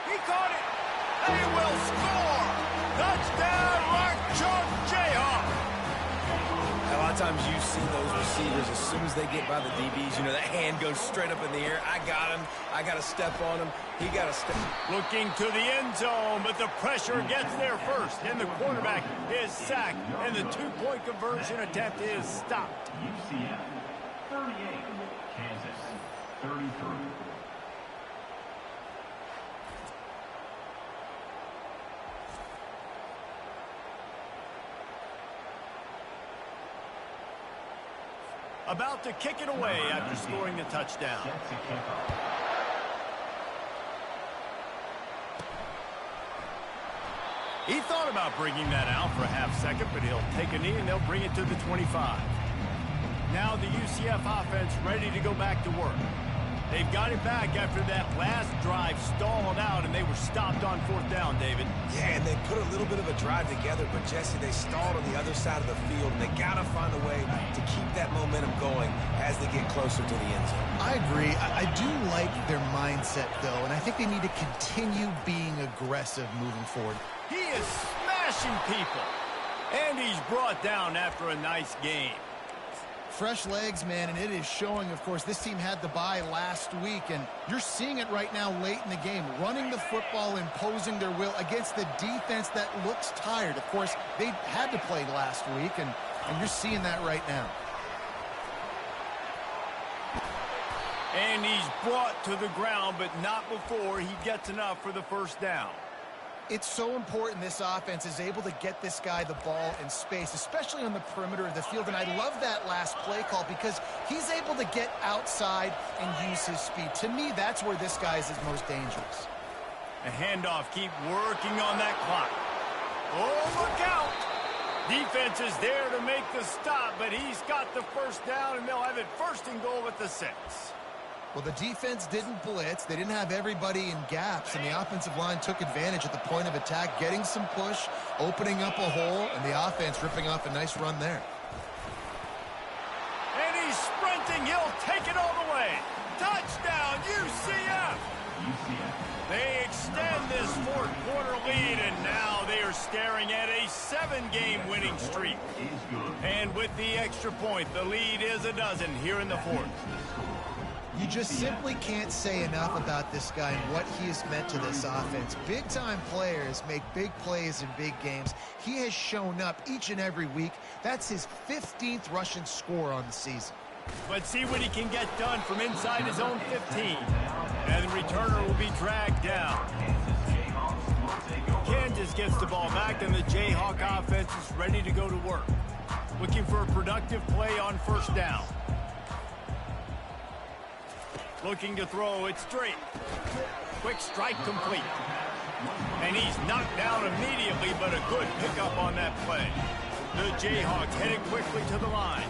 He caught it. They will score. Touchdown, Rock Chalk Jayhawk. A lot of times you see those receivers, as soon as they get by the DBs, you know, that hand goes straight up in the air. I got him. I got to step on him. He got to step. Looking to the end zone, but the pressure gets there first. And the quarterback is sacked, and the 2-point conversion attempt is stopped. UCF 38, Kansas 33. About to kick it away after scoring the touchdown. Set to kick off. He thought about bringing that out for a half second, but he'll take a knee and they'll bring it to the 25. Now the UCF offense ready to go back to work. They've got it back after that last drive stalled out, and they were stopped on 4th down, David. Yeah, and they put a little bit of a drive together, but, Jesse, they stalled on the other side of the field, and they got to find a way to keep that momentum going as they get closer to the end zone. I agree. I do like their mindset, though, and I think they need to continue being aggressive moving forward. He is smashing people, and he's brought down after a nice game. Fresh legs, man, and it is showing, of course. This team had the bye last week, and you're seeing it right now late in the game. Running the football, imposing their will against the defense that looks tired. Of course, they had to play last week, and you're seeing that right now. And he's brought to the ground, but not before he gets enough for the first down. It's so important this offense is able to get this guy the ball in space, especially on the perimeter of the field. And I love that last play call because he's able to get outside and use his speed. To me, that's where this guy is his most dangerous. A handoff, keep working on that clock. Oh, look out! Defense is there to make the stop, but he's got the first down, and they'll have it 1st and goal at the 6. Well, the defense didn't blitz. They didn't have everybody in gaps, and the offensive line took advantage at the point of attack, getting some push, opening up a hole, and the offense ripping off a nice run there. And he's sprinting. He'll take it all the way. Touchdown, UCF! They extend this 4th quarter lead, and now they are staring at a 7-game winning streak. And with the extra point, the lead is a dozen here in the 4th. You just simply can't say enough about this guy and what he has meant to this offense. Big-time players make big plays in big games. He has shown up each and every week. That's his 15th rushing score on the season. Let's see what he can get done from inside his own 15. And the returner will be dragged down. Kansas gets the ball back, and the Jayhawk offense is ready to go to work. Looking for a productive play on 1st down. Looking to throw it straight. Quick strike complete. And he's knocked down immediately, but a good pickup on that play. The Jayhawks headed quickly to the line.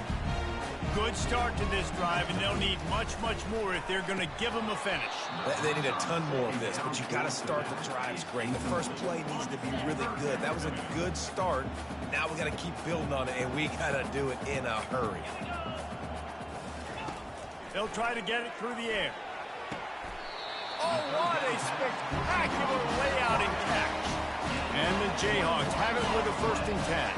Good start to this drive, and they'll need much, much more if they're going to give them a finish. They need a ton more of this, but you got to start the drives great. The first play needs to be really good. That was a good start. Now we got to keep building on it, and we got to do it in a hurry. They'll try to get it through the air. Oh, what a spectacular layout and catch. And the Jayhawks have it with a 1st and 10.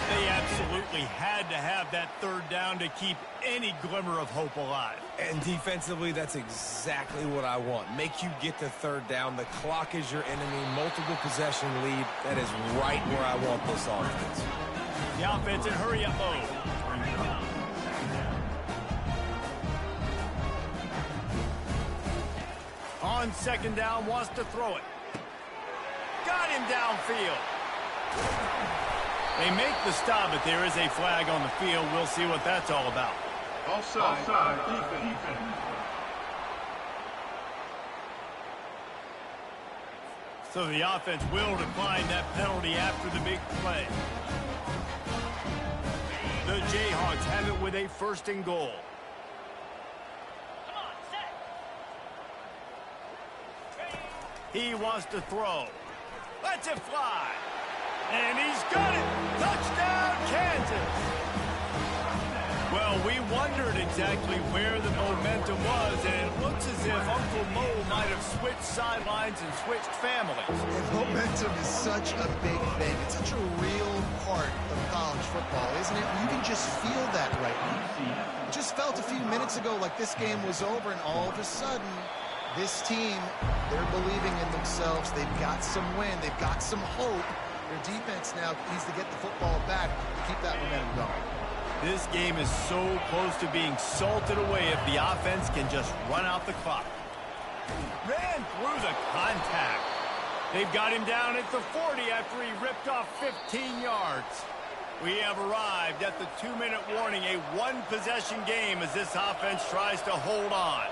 They absolutely had to have that 3rd down to keep any glimmer of hope alive. And defensively, that's exactly what I want. Make you get the 3rd down. The clock is your enemy. Multiple possession lead. That is right where I want this offense. The offense in hurry-up mode. On 2nd down, wants to throw it. Got him downfield. They make the stop, but there is a flag on the field. We'll see what that's all about. Offside. Defense. So the offense will decline that penalty after the big play. The Jayhawks have it with a 1st and goal. He wants to throw. Lets it fly. And he's got it. Touchdown, Kansas. Well, we wondered exactly where the momentum was, and it looks as if Uncle Mo might have switched sidelines and switched families. And momentum is such a big thing. It's such a real part of college football, isn't it? You can just feel that right now. It just felt a few minutes ago like this game was over, and all of a sudden, this team, they're believing in themselves. They've got some wind. They've got some hope. Their defense now needs to get the football back to keep that momentum going. This game is so close to being salted away if the offense can just run out the clock. Ran through the contact. They've got him down at the 40 after he ripped off 15 yards. We have arrived at the 2-minute warning, a one-possession game as this offense tries to hold on.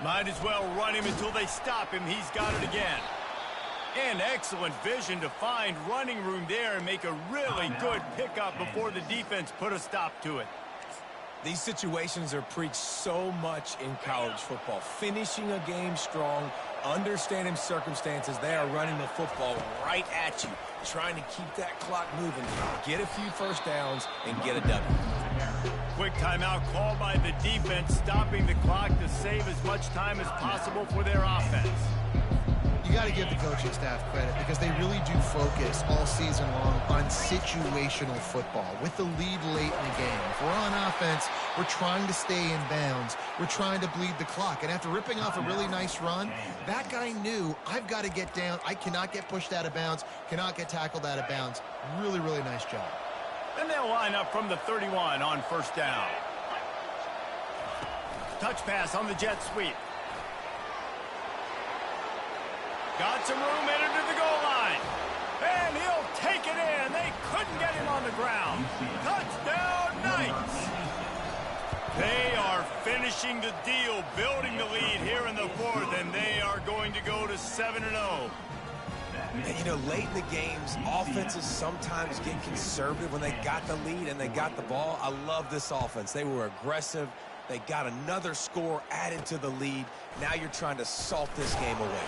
Might as well run him until they stop him. He's got it again. And excellent vision to find running room there and make a really good pickup before the defense put a stop to it. These situations are preached so much in college football. Finishing a game strong, understanding circumstances. They are running the football right at you, trying to keep that clock moving, get a few first downs, and get a W. Quick timeout called by the defense, stopping the clock to save as much time as possible for their offense. You got to give the coaching staff credit because they really do focus all season long on situational football. With the lead late in the game, if we're on offense, we're trying to stay in bounds. We're trying to bleed the clock. And after ripping off a really nice run, that guy knew, I've got to get down. I cannot get pushed out of bounds, cannot get tackled out of bounds. Really, really nice job. And they'll line up from the 31 on first down. Touch pass on the jet sweep. Got some room, entered to the goal line. And he'll take it in. They couldn't get him on the ground. Touchdown, Knights. They are finishing the deal, building the lead here in the fourth, and they are going to go to 7-0. And, you know, late in the games, offenses sometimes get conservative when they got the lead and they got the ball. I love this offense. They were aggressive. They got another score added to the lead. Now you're trying to salt this game away.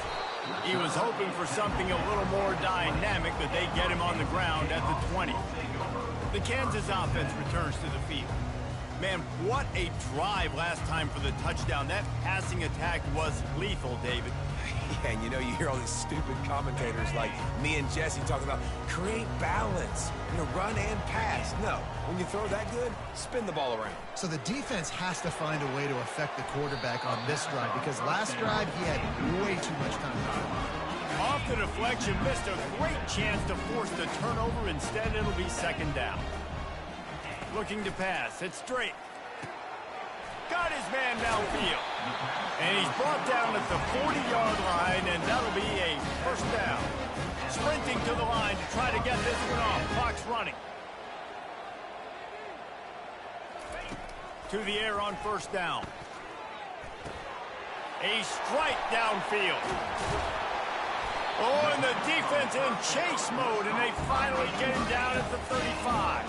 He was hoping for something a little more dynamic, but they get him on the ground at the 20. The Kansas offense returns to the field. Man, what a drive last time for the touchdown. That passing attack was lethal, David. Yeah, and you know, you hear all these stupid commentators like me and Jesse talking about create balance, you know, run and pass. No, when you throw that good, spin the ball around. So the defense has to find a way to affect the quarterback on this drive because last drive he had way too much time. Off the deflection, missed a great chance to force the turnover. Instead, it'll be second down. Looking to pass, it's straight. Got his man downfield. And he's brought down at the 40-yard line, and that'll be a first down. Sprinting to the line to try to get this one off. Clock's running. To the air on first down. A strike downfield. Oh, and the defense in chase mode, and they finally get him down at the 35.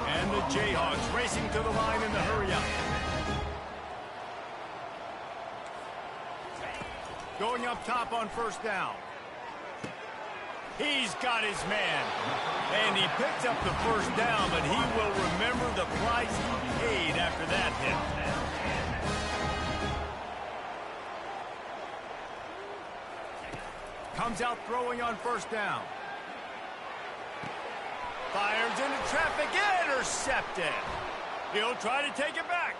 And the Jayhawks racing to the line in the hurry-up. Going up top on first down. He's got his man. And he picks up the first down, but he will remember the price he paid after that hit. Comes out throwing on first down. Fires into traffic, intercepted. He'll try to take it back.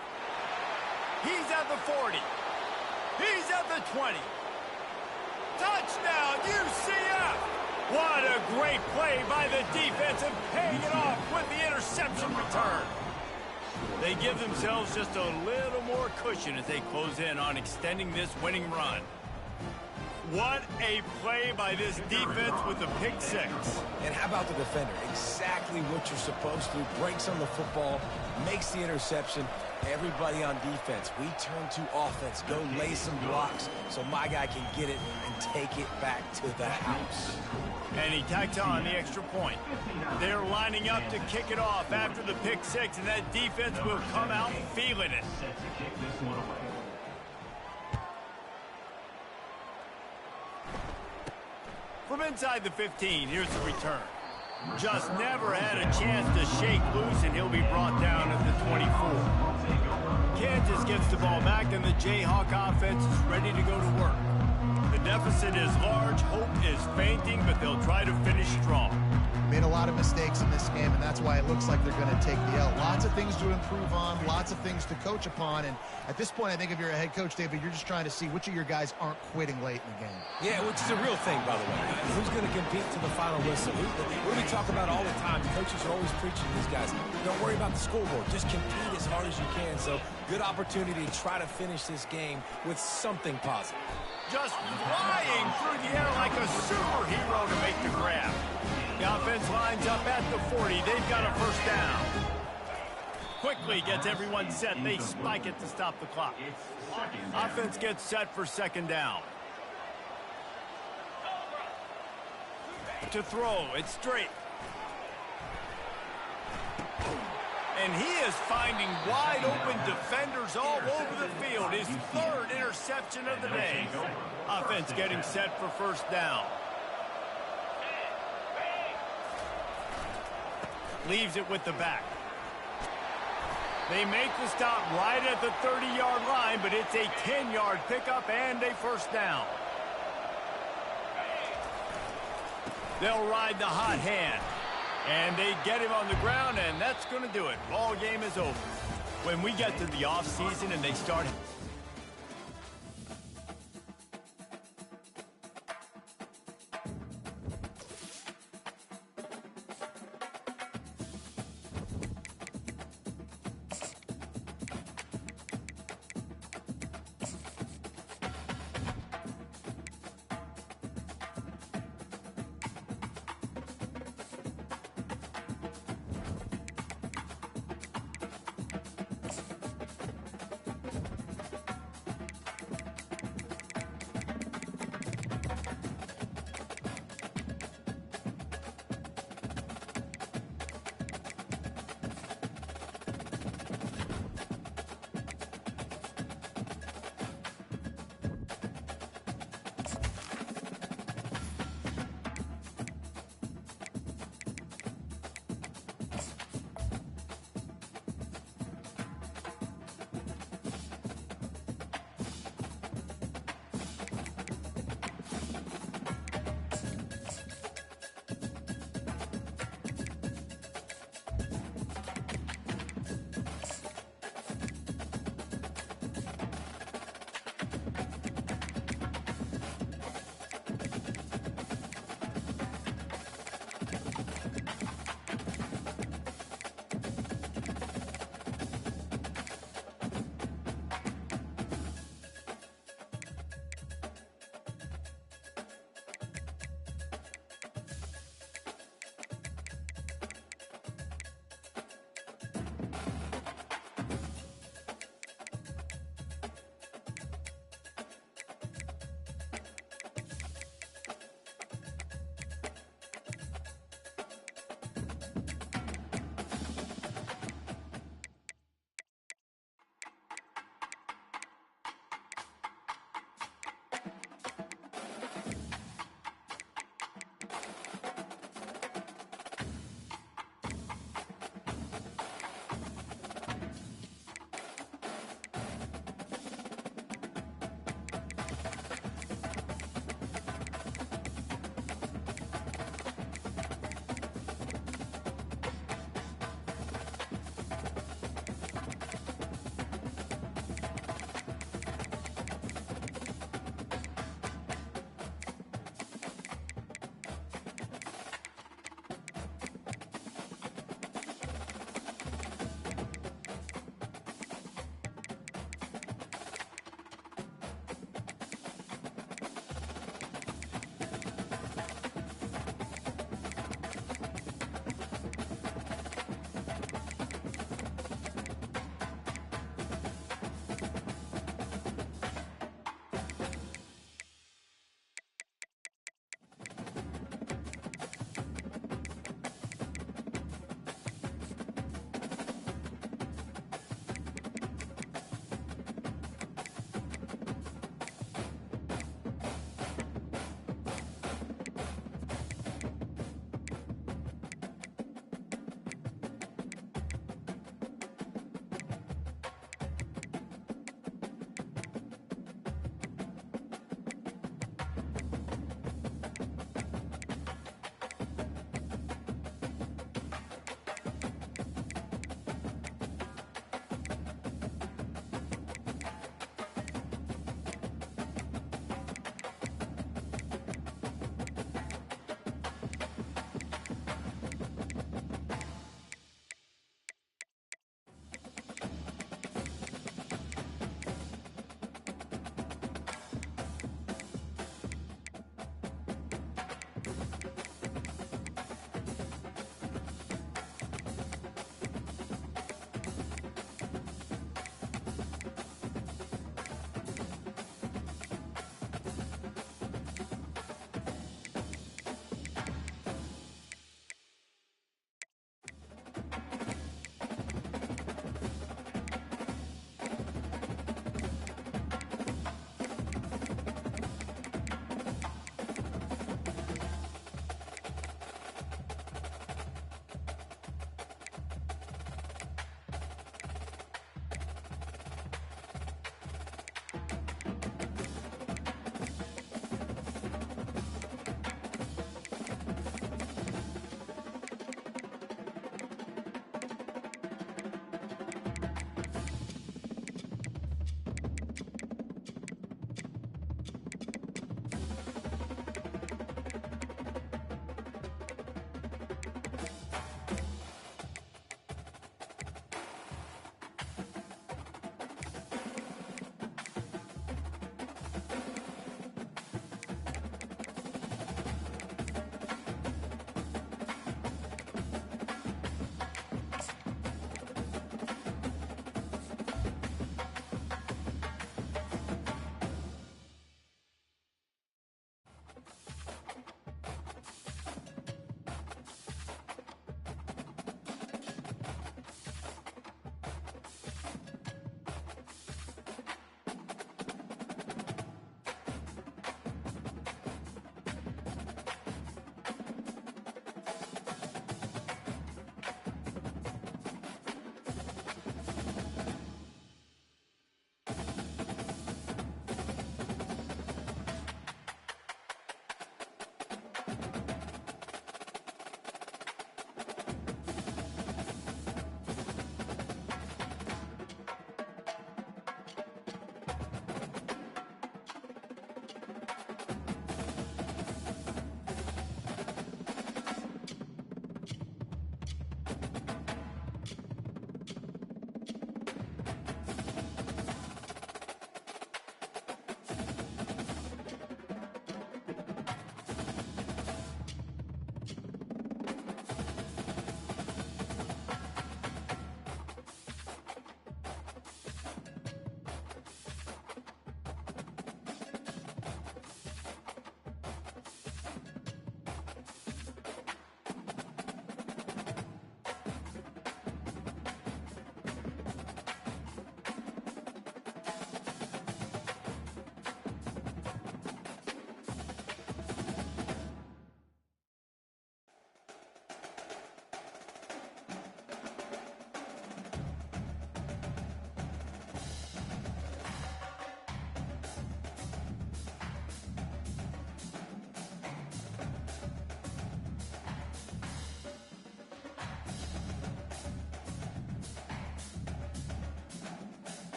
He's at the 40. He's at the 20. Touchdown, UCF! What a great play by the defense and paying it off with the interception return. They give themselves just a little more cushion as they close in on extending this winning run. What a play by this defense with the pick six. And how about the defender? Exactly what you're supposed to. Breaks on the football, makes the interception. Everybody on defense, we turn to offense. Go lay some blocks so my guy can get it and take it back to the house. And he tacks on the extra point. They're lining up to kick it off after the pick six, and that defense will come out feeling it. From inside the 15, here's the return. Just never had a chance to shake loose, and he'll be brought down at the 24. Kansas gets the ball back, and the Jayhawk offense is ready to go to work. The deficit is large, hope is fainting, but they'll try to finish strong. Made a lot of mistakes in this game, and that's why it looks like they're going to take the L. Lots of things to improve on, lots of things to coach upon, and at this point, I think if you're a head coach, David, you're just trying to see which of your guys aren't quitting late in the game. Yeah, which is a real thing, by the way. Who's going to compete to the final whistle? What do we talk about all the time? Coaches are always preaching to these guys. Don't worry about the scoreboard. Just compete as hard as you can. So, good opportunity to try to finish this game with something positive. Just flying through the air like a superhero to make the grab. The offense lines up at the 40. They've got a first down. Quickly gets everyone set. They spike it to stop the clock. Offense gets set for second down. To throw, it's straight. And he is finding wide open defenders all over the field. His third interception of the day. Offense getting set for first down. Leaves it with the back. They make the stop right at the 30-yard line, but it's a 10-yard pickup and a first down. They'll ride the hot hand. And they get him on the ground, and that's going to do it. Ball game is over. When we get to the offseason and they start...